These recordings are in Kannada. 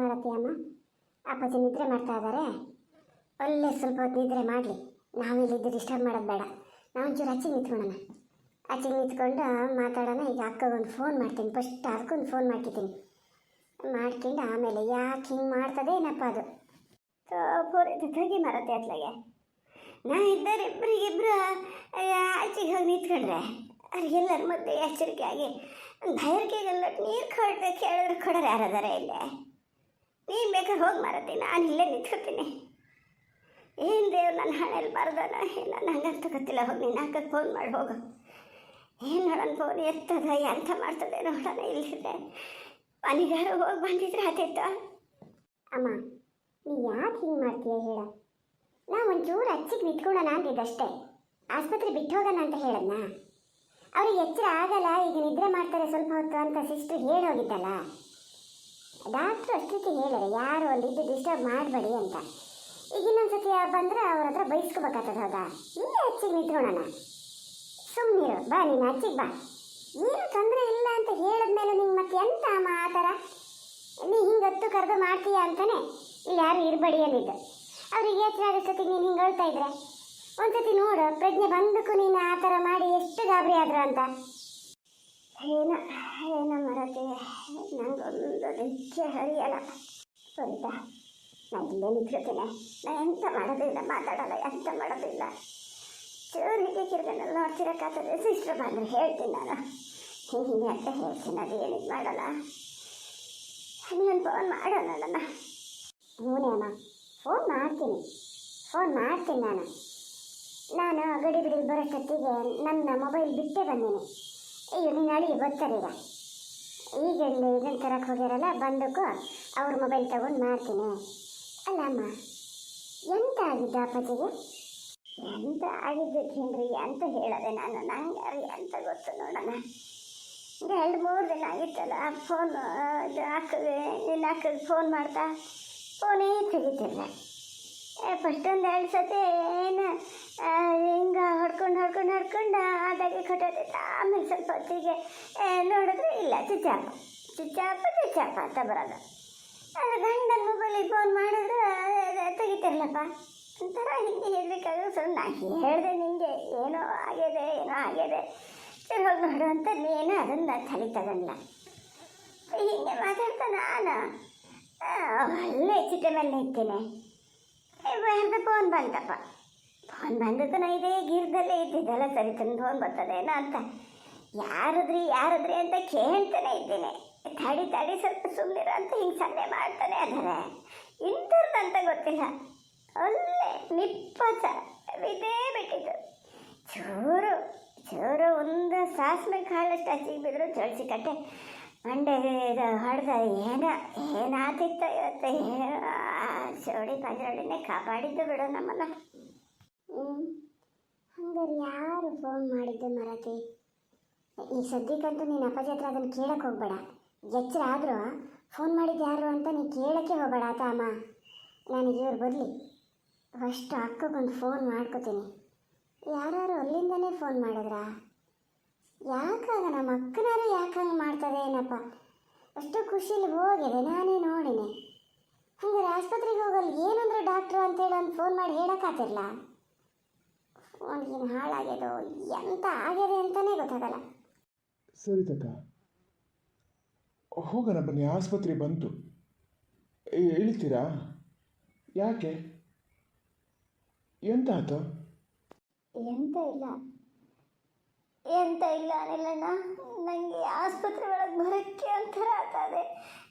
ಮಾರತಿ ಅಮ್ಮ, ಅಪ್ಪಾಜಿ ನಿದ್ರೆ ಮಾಡ್ತಾ ಇದ್ದಾರೆ. ಒಳ್ಳೆ ಸ್ವಲ್ಪ ಹೊತ್ತು ನಿದ್ರೆ ಮಾಡಲಿ, ನಾವಿಲ್ಲಿದ್ದು ಡಿಸ್ಟರ್ಬ್ ಮಾಡೋದು ಬೇಡ. ನಾವೊಂಚೂರು ಆಚೆಗೆ ನಿಂತ್ಕೊಳ್ಳೋಣ. ಆಚೆಗೆ ನಿಂತ್ಕೊಂಡು ಮಾತಾಡೋಣ. ಈಗ ಅಕ್ಕಗೊಂದು ಫೋನ್ ಮಾಡ್ತೀನಿ. ಫಸ್ಟ್ ಅದಕ್ಕೊಂದು ಫೋನ್ ಮಾಡ್ತಿದ್ದೀನಿ. ಮಾಡ್ಕೊಂಡು ಆಮೇಲೆ ಯಾಕೆ ಹಿಂಗೆ ಮಾಡ್ತದೆ ಏನಪ್ಪ ಅದು ಪೂರೈತವಾಗಿ ಮಾರತ್ತೆ ಅತ್ಲಾಗೆ. ನಾ ಇದ್ದಾರೆ ಇಬ್ಬರಿಗಿಬ್ಬರು ಆಚೆಗೆ ಹೋಗಿ ನಿಂತ್ಕೊಂಡ್ರೆ ಅವ್ರಿಗೆಲ್ಲರ ಮಧ್ಯೆ ಎಚ್ಚರಿಕೆ ಆಗಿ ಧೈರ್ಯಕ್ಕೆಲ್ಲ ನೀರು ಕೊಡ್ಬೇಕು ಕೇಳಿದ್ರೆ ಕೊಡೋರು ಯಾರದಾರೆ ಇಲ್ಲೇ? ನೀನು ಬೇಕಾದ್ರೆ ಹೋಗಿ ಮಾರತ್ತೆ, ನಾನು ಇಲ್ಲೇ ನಿಂತ್ಕೊತೀನಿ. ಏನು ದೇವ್ರು ನನ್ನ ಹಣೆಯಲ್ಲಿ ಬರ್ದಾನ ಏನು ಹಂಗಂತ ಗೊತ್ತಿಲ್ಲ. ಹೋಗಿ ನೀನು ಹಾಕಕ್ಕೆ ಫೋನ್ ಮಾಡಿ ಹೋಗು. ಏನು ನೋಡೋಣ, ಫೋನ್ ಎತ್ತದ ಎಂಥ ಮಾಡ್ತದೆ ನೋಡೋಣ. ಇಲ್ಲಿದೆ ಮನೆಗಾರು ಹೋಗಿ ಬಂದಿದ್ರೆ ಆತಿತ್ತು. ಅಮ್ಮ, ನೀ ಯಾಕೆ ಹಿಂಗೆ ಮಾಡ್ತೀಯ ಹೇಳ? ನಾ ಒಂಚೂರು ಹಚ್ಚಿಗೆ ನಿಂತ್ಕೊಳ್ಳೋಣ ಅಂತಿದ್ದಷ್ಟೇ. ಆಸ್ಪತ್ರೆ ಬಿಟ್ಟು ಹೋಗೋಣ ಅಂತ ಹೇಳದ್ನ. ಅವ್ರಿಗೆ ಎಚ್ಚರ ಆಗಲ್ಲ, ಈಗ ನಿದ್ರೆ ಮಾಡ್ತಾರೆ ಸ್ವಲ್ಪ ಹೊತ್ತು ಅಂತ ಸಿಸ್ಟ್ರು ಹೇಳೋಗಿದ್ದಲ್ಲ. ಡಾಕ್ಟ್ರು ಅಷ್ಟೊತ್ತಿಗೆ ಹೇಳಿದ್ರೆ ಯಾರು ಅಲ್ಲಿದ್ದು ಡಿಸ್ಟರ್ಬ್ ಮಾಡಬೇಡಿ ಅಂತ. ಈಗ ಇನ್ನೊಂದ್ಸತಿ ಬಂದರೆ ಅವ್ರ ಹತ್ರ ಬೈಸ್ಕೋಬೇಕಾಗ್ತದೆ. ಹೌದಾ? ಇಲ್ಲೇ ಹಚ್ಚಿಗೆ ನಿಂತ್ಕೊಳ್ಳೋಣ. ಸುಮ್ಮನಿರು, ಬಾ ನೀನು ಹಚ್ಚಿಗೆ ಬಾ. ಏನು ತೊಂದರೆ ಇಲ್ಲ ಅಂತ ಹೇಳಿದ್ಮೇಲೆ ನಿಂಗೆ ಮತ್ತೆ ಎಂತ ಅಮ್ಮ ಆ ಥರ? ನೀ ಹಿಂಗತ್ತು ಕರೆದು ಮಾಡ್ತೀಯ ಅಂತಾನೆ ಇಲ್ಲಿ ಯಾರು ಇರಬೇಡಿ ಅಂದಿದ್ದು. ಅವ್ರಿಗೆ ಎಚ್ಚರ ಆಗೋಷ್ಟೊತ್ತಿಗೆ ನೀನು ಹಿಂಗೆ ಹೇಳ್ತಾ ಇದ್ರೆ ಒಂದ್ಸತಿ ನೋಡು, ಪ್ರಜ್ಞೆ ಬಂದಕ್ಕೂ ನೀನು ಆ ಥರ ಮಾಡಿ ಎಷ್ಟು ಗಾಬರಿ ಆದ್ರು ಅಂತ. ಏನೋ ಮರತೆ, ನನಗೊಂದು ನಿತ್ಯ ಹರಿಯಲ್ಲ. ಸರಿತಾ, ನಾನು ಇಲ್ಲೇ ನಿಂತ್ಕೊತೀನಿ. ನಾನು ಎಂತ ಮಾಡೋದಿಲ್ಲ, ಮಾತಾಡೋಲ್ಲ, ಎಂತ ಮಾಡೋದಿಲ್ಲ. ಚೂರಿಗೆ ಕಿರ್ಗನಲ್ಲಿ ನೋಡ್ತಿರೋಕ್ಕಾಗ್ತದೆ. ಸಿಸ್ಟರ್ ಬಂದರೆ ಹೇಳ್ತೀನಿ ನಾನು. ಹಿಂಗೆ ಅಂತ ಹೇಳ್ತೀನಿ, ಅದು ಏನಿದು ಮಾಡಲ್ಲ. ನೀನು ಫೋನ್ ಮಾಡೋಣ ನನ್ನ. ಹೂನೇ ಅಮ್ಮ, ಫೋನ್ ಮಾಡ್ತೀನಿ ನಾನು ಗಡಿ ಬಿಡಿ ಬರೋಷ್ಟೊತ್ತಿಗೆ ನನ್ನ ಮೊಬೈಲ್ ಬಿಟ್ಟೇ ಬಂದೀನಿ. ಅಯ್ಯೋ, ನೀನು ಅಡಿಗೆ ಬರ್ತಾರೀಗ. ಈಗ ಇದನ್ನು ತರಕ್ಕೆ ಹೋಗ್ಯಾರಲ್ಲ, ಬಂದಕ್ಕೂ ಅವ್ರ ಮೊಬೈಲ್ ತಗೊಂಡು ಮಾಡ್ತೀನಿ. ಅಲ್ಲ ಅಮ್ಮ, ಎಂತ ಆಗಿದ್ದ ಅಪ್ಪಾಜಿಗೆ? ಎಂತ ಆಗಿದ್ದಕ್ಕೇನ್ರಿ ಅಂತ ಹೇಳೋದೆ ನಾನು. ನಂಗೆ ಎಂತ ಗೊತ್ತು ನೋಡೋಣ. ಈಗ 2-3 ದಿನ ಆಗಿತ್ತಲ್ಲ, ಫೋನ್ ಇದು ಅಕ್ಕಗೆ ಫೋನ್ ಮಾಡ್ತಾ ಫೋನೇ ತೆಗಿತಿಲ್ಲ. ಫಸ್ಟ್ 1-2 ಸತಿ ಏನು ಹಿಂಗೆ ಹೊಡ್ಕೊಂಡು ಅದಾಗಿ ಕೊಟ್ಟೈತೆ. ಆಮೇಲೆ ಸ್ವಲ್ಪ ಹೊತ್ತಿಗೆ ನೋಡಿದ್ರೆ ಇಲ್ಲ, ಚುಚ್ಚಾಪ ಅಂತ ಬರೋದು. ಅದು ಗಂಡನ ಮೊಬೈಲಿಗೆ ಫೋನ್ ಮಾಡಿದ್ರೆ ತೆಗಿತಿರ್ಲಪ್ಪ ಒಂಥರ. ಹಿಂಗೆ ಹೇಳಬೇಕಾದ್ರೆ ಸ್ವಲ್ಪ ನಾನು ಹೇಳಿದೆ ನಿಮಗೆ ಏನೋ ಆಗಿದೆ ಸರಿ ಹೋಗಿ ನೋಡು ಅಂತ. ನೀನು ಅದನ್ನು ತಲೆ ತಗೊಂಡಿಲ್ಲ. ಹಿಂಗೆ ಮಾತಾಡ್ತಾ ನಾನು ಒಳ್ಳೆ ಚಿಟ್ಟೆ ಮೇಲೆ ನಿಂತೀನಿ. ಯಾರ್ದು ಫೋನ್ ಬಂತಪ್ಪ. ಫೋನ್ ಬಂದದ್ದು ನಾ ಇದೇ ಗೀರ್ದಲ್ಲೇ ಇದ್ದಿದ್ದಲ್ಲ. ಸರಿ ತಂದು ಫೋನ್ ಬರ್ತದೇನೋ ಅಂತ ಯಾರದ್ರಿ ಅಂತ ಕೇಳ್ತಾನೆ ಇದ್ದೀನಿ. ತಡಿ ಸ್ವಲ್ಪ ಸುಮ್ಮನಿರೋ ಅಂತ ಹಿಂಗೆ ಸನ್ನೆ ಮಾಡ್ತಾನೆ ಅದಾರೆ. ಇಂಥದ್ದಂತ ಗೊತ್ತಿಲ್ಲ. ಒಳ್ಳೆ ನಿಪ್ಪಸ ಇದೇ ಬಿಟ್ಟಿದ್ದು. ಚೂರು ಒಂದು ಸಾಸಿವೆ ಕಾಳಷ್ಟು ಹಚ್ಚಿಗೆ ಬಿದ್ರು ಜೋಳಿಸಿ ಕಟ್ಟೆ ಮಂಡೆಗೆ ಇದು ಹೊಡೆದ. ಏನಾತಿತ್ತ ಇವತ್ತು? ಚೋಡಿ ಪಂಜೋಡಿನೇ ಕಾಪಾಡಿದ್ದು ಬಿಡು ನಮ್ಮನ್ನ. ಹಂಗಾರೆ ಯಾರು ಫೋನ್ ಮಾಡಿದ್ದು ಮರತಿ? ಈ ಸದ್ಯಕ್ಕಂತೂ ನೀನು ಅಪ್ಪಾಜಿ ಹತ್ರ ಅದನ್ನು ಕೇಳಕ್ಕೆ ಹೋಗ್ಬೇಡ. ಎಚ್ಚರ ಆದರೂ ಫೋನ್ ಮಾಡಿದ್ದು ಯಾರು ಅಂತ ನೀನು ಕೇಳೋಕ್ಕೆ ಹೋಗಬೇಡ ಆತ ಅಮ್ಮ. ನನಗೆ ಇವ್ರು ಬರಲಿ ಫಸ್ಟ್ ಅಕ್ಕಗೊಂದು ಫೋನ್ ಮಾಡ್ಕೋತೀನಿ. ಯಾರು ಅಲ್ಲಿಂದನೇ ಫೋನ್ ಮಾಡಿದ್ರಾ? ಯಾಕಾಗ ನಮ್ಮ ಅಕ್ಕನಾರು ಯಾಕೆ ಹಂಗೆ ಮಾಡ್ತದೆ ಏನಪ್ಪ? ಅಷ್ಟು ಖುಷಿಲಿ ಹೋಗಿದೆ, ನಾನೇ ನೋಡಿನಿ. ಹಂಗಾರೆ ಆಸ್ಪತ್ರೆಗೆ ಹೋಗಲ್ಲ ಏನಂದ್ರೆ ಡಾಕ್ಟ್ರು ಅಂತೇಳಿ ಒಂದು ಫೋನ್ ಮಾಡಿ ಹೇಳೋಕ್ಕಾತಿರಲ್ಲ. ಫೋನ್ಗೇನು ಹಾಳಾಗ್ಯದೋ ಎಂತ ಆಗ್ಯದೆ ಅಂತಲೇ ಗೊತ್ತಾಗಲ್ಲ. ಸರಿ ತಕ್ಕ, ಹೋಗೋಣ ಬನ್ನಿ. ಆಸ್ಪತ್ರೆ ಬಂತು, ಹೇಳ್ತೀರಾ? ಯಾಕೆ, ಎಂತ ಆಯ್ತು? ಎಂತ ಇಲ್ಲ ಅನಿಲಣ್ಣ, ನನಗೆ ಆಸ್ಪತ್ರೆ ಒಳಗೆ ಬರೋಕ್ಕೆ ಒಂಥರ ಆಗ್ತದೆ.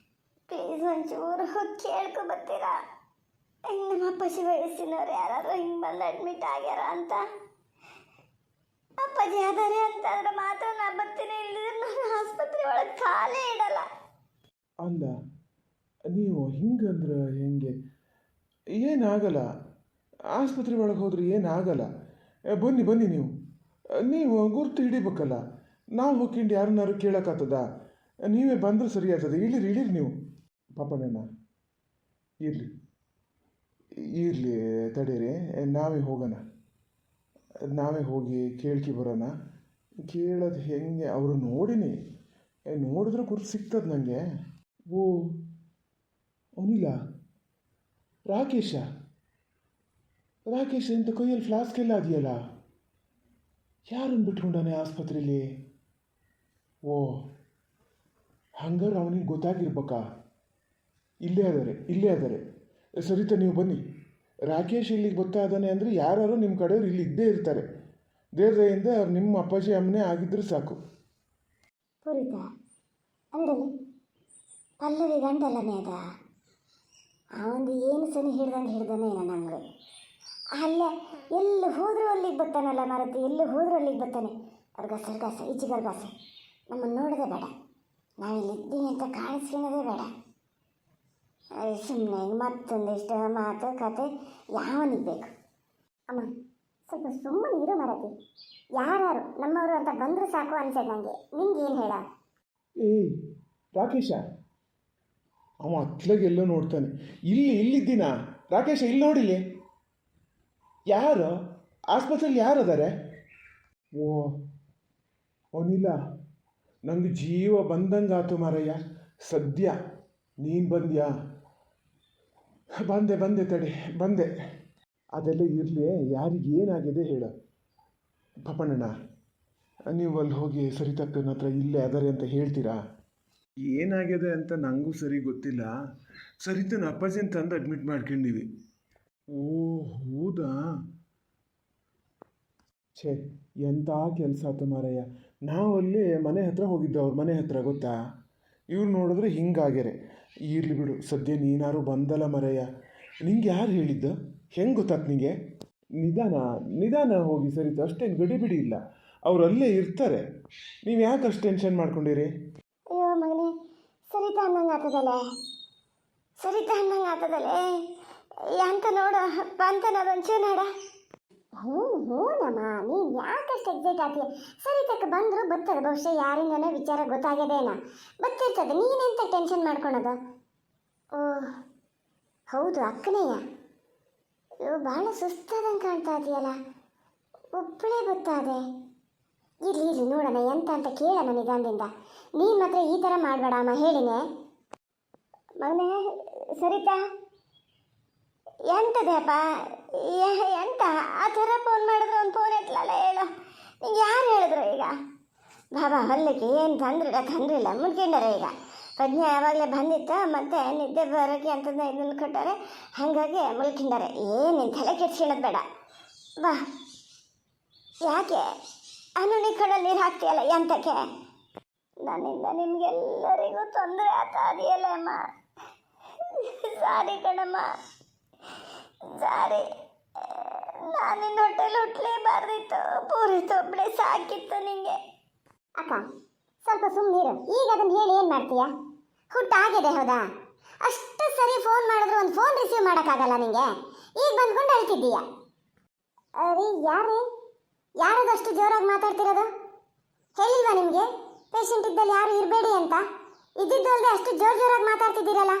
ಪ್ಲೀಸ್ ಒಂಚೂರು ಹೋಗಿ ಕೇಳ್ಕೊಬರ್ತೀರಾ? ನಮ್ಮ ಅಪ್ಪಾಜಿ ವಯಸ್ಸಿನವ್ರು ಯಾರು ಹಿಂಗೆ ಬಂದು ಅಡ್ಮಿಟ್ ಆಗ್ಯಾರ ಅಂತ. ಅಪ್ಪಾಜಿ ಅದಾರೆ ಅಂತಂದ್ರೆ ಮಾತ್ರ ನಾ ಬರ್ತೀನಿ, ಇಲ್ಲಿದ್ರೆ ನಾನು ಆಸ್ಪತ್ರೆ ಒಳಗೆ ಕಾಲೇ ಇಡಲ್ಲ. ಅಲ್ಲ, ನೀವು ಹಿಂಗಂದ್ರೆ ಹೆಂಗೆ? ಏನಾಗಲ್ಲ, ಆಸ್ಪತ್ರೆ ಒಳಗೆ ಹೋದ್ರೆ ಏನಾಗಲ್ಲ. ಬನ್ನಿ ನೀವು ಗುರ್ತು ಹಿಡಿಬೇಕಲ್ಲ. ನಾವು ಹೋಗ್ಕೊಂಡು ಯಾರನ್ನಾರು ಕೇಳೋಕ್ಕಾಗ್ತದ? ನೀವೇ ಬಂದರೂ ಸರಿ ಆಗ್ತದೆ. ಇಳಿರಿ ನೀವು. ಪಾಪಣ್ಣ ಇರಲಿ ತಡೀರಿ, ನಾವೇ ಹೋಗೋಣ. ನಾವೇ ಹೋಗಿ ಕೇಳ್ಕಿ ಬರೋಣ. ಕೇಳೋದು ಹೆಂಗೆ ಅವರು ನೋಡಿನಿ, ನೋಡಿದ್ರೆ ಗುರ್ತು ಸಿಗ್ತದೆ ನನಗೆ. ಅವನಿಲ್ಲ. ರಾಕೇಶ ರಾಕೇಶ್ ಅಂತ ಕೈಯಲ್ಲಿ ಫ್ಲಾಸ್ಕ್ ಎಲ್ಲ ಅದೆಯಲ್ಲ, ಯಾರನ್ನು ಬಿಟ್ಕೊಂಡಾನೆ ಆಸ್ಪತ್ರೆಯಲ್ಲಿ? ಓ, ಹಂಗಾರೆ ಅವನಿಗೆ ಗೊತ್ತಾಗಿರ್ಬೇಕಾ? ಇಲ್ಲೇ ಅದಾರೆ. ಸರಿತಾ, ನೀವು ಬನ್ನಿ. ರಾಕೇಶ್ ಇಲ್ಲಿಗೆ ಗೊತ್ತಾದಾನೆ ಅಂದರೆ ಯಾರು ನಿಮ್ಮ ಕಡೆಯವ್ರು ಇಲ್ಲಿ ಇದ್ದೇ ಇರ್ತಾರೆ. ದೇವ್ರದಯಿಂದ ಅವ್ರು ನಿಮ್ಮ ಅಪ್ಪಾಜಿ ಅಮ್ಮನೇ ಆಗಿದ್ದರೂ ಸಾಕು. ಪುರಿತ ಅಂದಲಿ ಪಲ್ಲವಿ ಗಂಡಲ್ಲನೇ ಅದ. ಅವನು ಏನು ಸನಿ ಹಿಡ್ದಾನೆ ನಮಗೆ. ಅಲ್ಲ, ಎಲ್ಲಿ ಹೋದರೂ ಅಲ್ಲಿಗೆ ಬರ್ತಾನಲ್ಲ ಮಾರತಿ, ಎಲ್ಲಿ ಹೋದರೂ ಅಲ್ಲಿಗೆ ಬರ್ತಾನೆ. ಅರ್ಗಾಸ ಈಚಿಗರ್ಗಾಸ. ನಮ್ಮನ್ನು ನೋಡೋದೇ ಬೇಡ, ನಾವಿಲ್ಲಿದ್ದೀವಿ ಅಂತ ಕಾಣಿಸ್ಕೊಳ್ಳೋದೇ ಬೇಡ. ಸುಮ್ಮನೆ ಮತ್ತೊಂದಿಷ್ಟು ಮಾತು ಕತೆ ಯಾವನಿಗೆ ಬೇಕು? ಅಮ್ಮ ಸ್ವಲ್ಪ ಸುಮ್ಮನೆ ಇರು ಮಾರತಿ. ಯಾರು ನಮ್ಮವರು ಅಂತ ಬಂದರೂ ಸಾಕು ಅನ್ಸೈತೆ ನನಗೆ. ನಿಂಗೆ ಏನು ಹೇಳ? ಏಯ್ ರಾಕೇಶ, ಅವ ಅತ್ಲಾಗೆಲ್ಲೋ ನೋಡ್ತಾನೆ. ಇಲ್ಲಿದ್ದೀನ ರಾಕೇಶ, ಇಲ್ಲಿ ನೋಡಿಲಿ. ಯಾರು ಆಸ್ಪತ್ರೆಯಲ್ಲಿ ಯಾರು ಅದಾರೆ? ಓ, ಅವನಿಲ್ಲ. ನನಗೆ ಜೀವ ಬಂದಂಗಾತು ಮಾರಯ್ಯ. ಸದ್ಯ ನೀನು ಬಂದ್ಯಾ? ಬಂದೆ ಬಂದೆ. ಅದೆಲ್ಲ ಇರಲಿ, ಯಾರಿಗೆ ಏನಾಗಿದೆ ಹೇಳು. ಪಾಪಣ್ಣಣ್ಣ, ನೀವು ಅಲ್ಲಿ ಹೋಗಿ ಸರಿತಕ್ಕನ ಹತ್ರ ಇಲ್ಲೇ ಅದಾರೆ ಅಂತ ಹೇಳ್ತೀರಾ? ಏನಾಗಿದೆ ಅಂತ ನನಗೂ ಸರಿ ಗೊತ್ತಿಲ್ಲ. ಸರಿತನ ಅಪ್ಪಾಜಿ ತಂದು ಅಡ್ಮಿಟ್ ಮಾಡ್ಕೊಂಡಿವಿ. ಓ ಹೌದಾ? ಛೇ, ಎಂಥ ಕೆಲಸ ಆಯ್ತು ಮಾರಯ್ಯ. ನಾವಲ್ಲಿ ಮನೆ ಹತ್ರ ಹೋಗಿದ್ದು, ಅವ್ರ ಮನೆ ಹತ್ರ ಗೊತ್ತಾ? ಇವ್ರು ನೋಡಿದ್ರೆ ಹಿಂಗಾಗ್ಯಾರೆ. ಇರಲಿ ಬಿಡು, ಸದ್ಯ ನೀನಾರು ಬಂದಲ್ಲ ಮರಯ್ಯ. ನಿಂಗೆ ಯಾರು ಹೇಳಿದ್ದು? ಹೆಂಗೆ ಗೊತ್ತಾತು ನಿಂಗೆ? ನಿಧಾನ ಹೋಗಿ ಸರಿತು, ಅಷ್ಟೇನು ಗಡಿಬಿಡಿ ಇಲ್ಲ. ಅವ್ರು ಅಲ್ಲೇ ಇರ್ತಾರೆ. ನೀವು ಯಾಕೆ ಅಷ್ಟು ಟೆನ್ಷನ್ ಮಾಡ್ಕೊಂಡಿರಿ? ಅಯ್ಯೋ ಮಗನೇ, ಸರಿತಾ ಅನ್ನಂಗೆ ಆತದಲ್ಲೇ ಅಂತ ನೋಡು ಬಂತನದೊಂಚೂರು ನೋಡ. ಹ್ಞೂನಮ್ಮ, ನೀನು ಯಾಕಷ್ಟು ಎಕ್ಸೈಟ್ ಆಗ್ತೀಯ? ಸರಿತಕ್ಕ ಬಂದರು ಬರ್ತದೆ. ಬಹುಶಃ ಯಾರಿಂದನೋ ವಿಚಾರ ಗೊತ್ತಾಗ್ಯದೇನ ಬರ್ತಿರ್ತದೆ. ನೀನೆಂತ ಟೆನ್ಷನ್ ಮಾಡ್ಕೊಳೋದು? ಓ ಹೌದು, ಅಕ್ಕನೆಯ. ಅಯ್ಯೋ, ಭಾಳ ಸುಸ್ತಾದಂಗೆ ಕಾಣ್ತಾ ಇದೆಯಲ್ಲ. ಒಬ್ಬಳೇ ಗೊತ್ತಾದೆ. ಇರಲಿ ನೋಡೋಣ ಎಂತ ಅಂತ ಕೇಳೋಣ ನಿಧಾನದಿಂದ. ನೀನು ಮಾತ್ರ ಈ ಥರ ಮಾಡಬೇಡ ಅಮ್ಮ, ಹೇಳಿನೇ ಮಗನೇ. ಸರಿತಾ ಎಂತದಪ್ಪ? ಎಂತ ಆ ಥರ ಫೋನ್ ಮಾಡಿದ್ರೆ ಒಂದು ಫೋನ್ ಎತ್ತಲಲ್ಲ, ಹೇಳು. ನಿಂಗೆ ಯಾರು ಹೇಳಿದ್ರು ಈಗ? ಬಾಬಾ ಹೊಲ್ಲಕ್ಕೆ ಏನು ತಂದ್ರಿಲ್ಲ ಮುಡ್ಕೊಂಡಾರೆ. ಈಗ ಪ್ರಜ್ಞೆ ಯಾವಾಗಲೇ ಬಂದಿತ್ತು, ಮತ್ತು ನಿದ್ದೆ ಬರೋಕ್ಕೆ ಅಂತಂದು ಇದನ್ನು ಕೊಟ್ಟಾರೆ, ಹಾಗಾಗಿ ಮುಳ್ಕೊಂಡಾರೆ. ಏನು ತಲೆ ಕೆಡ್ಸ್ಕೊಳ್ಳೋದು ಬೇಡ. ಬಾ, ಯಾಕೆ ಅನ್ನೋನಿ ಕಡಲ್ಲಿ ನೀರು ಹಾಕ್ತೀಯಲ್ಲ ಎಂತಕ್ಕೆ? ನನ್ನಿಂದ ನಿಮಗೆಲ್ಲರಿಗೂ ತೊಂದರೆ ಆಗ್ತಾ ಇದೆಯಲ್ಲ ಅಮ್ಮ. ಸಾರಿ ಕಣಮ್ಮ, ಸಾರಿ. ನಾನು ನಿನ್ನ ಹೊಟ್ಟೆಲಿ ಹುಟ್ಟಲೇಬಾರ್ದಿತ್ತು. ಪೂರಿತು ಒಬ್ಬಳೇ ಸಾಕಿತ್ತು ನಿಂಗೆ. ಅಕ್ಕ ಸ್ವಲ್ಪ ಸುಮ್ಮನಿರು. ಈಗ ಅದನ್ನು ಹೇಳಿ ಏನು ಮಾಡ್ತೀಯ? ಹುಟ್ಟಾಗಿದೆ ಹೌದಾ? ಅಷ್ಟು ಸರಿ ಫೋನ್ ಮಾಡಿದ್ರು ಒಂದು ಫೋನ್ ರಿಸೀವ್ ಮಾಡೋಕ್ಕಾಗಲ್ಲ ನಿಂಗೆ. ಈಗ ಬಂದ್ಕೊಂಡು ಅಳ್ತಿದ್ದೀಯ. ಅರೆ ಯಾರದಷ್ಟು ಜೋರಾಗಿ ಮಾತಾಡ್ತಿರೋದು? ಹೇಳಿಲ್ವಾ ನಿಮಗೆ ಪೇಷಂಟ್ ಇದ್ದಲ್ಲಿ ಯಾರು ಇರಬೇಡಿ ಅಂತ? ಇದ್ದಿದ್ದು ಅಲ್ಲದೆ ಅಷ್ಟು ಜೋರಾಗಿ ಮಾತಾಡ್ತಿದ್ದೀರಲ್ಲ.